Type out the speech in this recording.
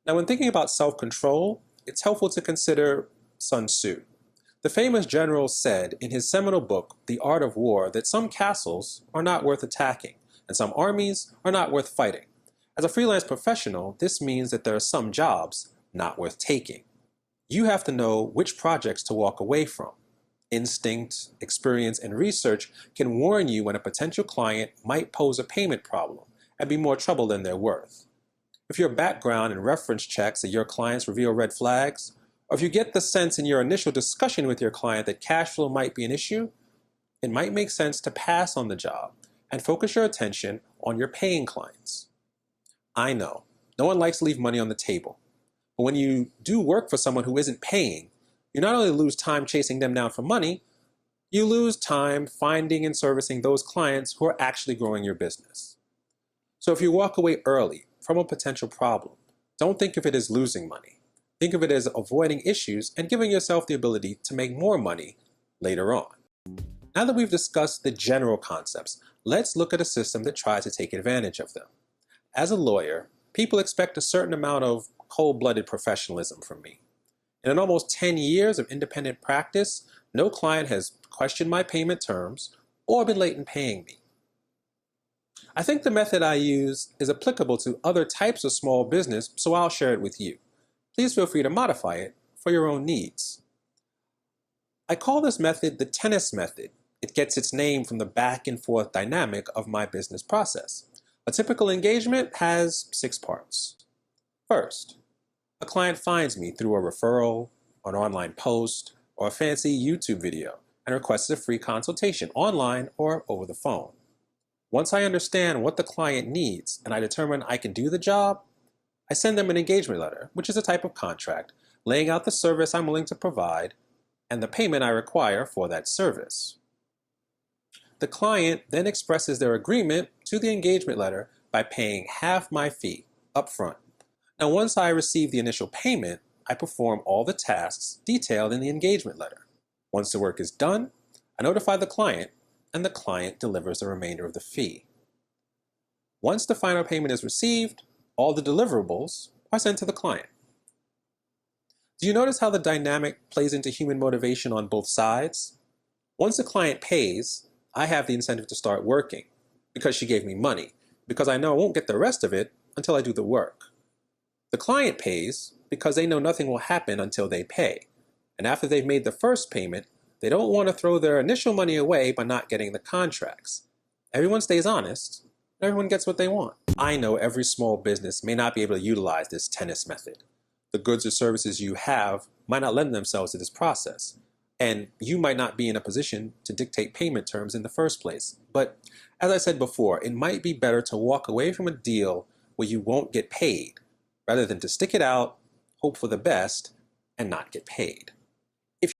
Now, when thinking about self-control, it's helpful to consider Sun Tzu. The famous general said in his seminal book, The Art of War, that some castles are not worth attacking, and some armies are not worth fighting. As a freelance professional, this means that there are some jobs not worth taking. You have to know which projects to walk away from. Instinct, experience, and research can warn you when a potential client might pose a payment problem and be more trouble than they're worth. If your background and reference checks at your clients reveal red flags, or if you get the sense in your initial discussion with your client that cash flow might be an issue, it might make sense to pass on the job and focus your attention on your paying clients. I know, no one likes to leave money on the table, but when you do work for someone who isn't paying, you not only lose time chasing them down for money, you lose time finding and servicing those clients who are actually growing your business. So if you walk away early from a potential problem, don't think of it as losing money. Think of it as avoiding issues and giving yourself the ability to make more money later on. Now that we've discussed the general concepts, let's look at a system that tries to take advantage of them. As a lawyer, people expect a certain amount of cold-blooded professionalism from me. In almost 10 years of independent practice, no client has questioned my payment terms or been late in paying me. I think the method I use is applicable to other types of small business, so I'll share it with you. Please feel free to modify it for your own needs. I call this method the tennis method. It gets its name from the back and forth dynamic of my business process. A typical engagement has 6 parts. First, a client finds me through a referral, an online post, or a fancy YouTube video and requests a free consultation online or over the phone. Once I understand what the client needs and I determine I can do the job, I send them an engagement letter, which is a type of contract, laying out the service I'm willing to provide and the payment I require for that service. The client then expresses their agreement to the engagement letter by paying half my fee upfront. Now, once I receive the initial payment, I perform all the tasks detailed in the engagement letter. Once the work is done, I notify the client, and the client delivers the remainder of the fee. Once the final payment is received, all the deliverables are sent to the client. Do you notice how the dynamic plays into human motivation on both sides? Once the client pays, I have the incentive to start working because she gave me money, because I know I won't get the rest of it until I do the work. The client pays because they know nothing will happen until they pay. And after they've made the first payment, they don't want to throw their initial money away by not getting the contracts. Everyone stays honest, and everyone gets what they want. I know every small business may not be able to utilize this tennis method. The goods or services you have might not lend themselves to this process, and you might not be in a position to dictate payment terms in the first place. But as I said before, it might be better to walk away from a deal where you won't get paid, rather than to stick it out, hope for the best, and not get paid.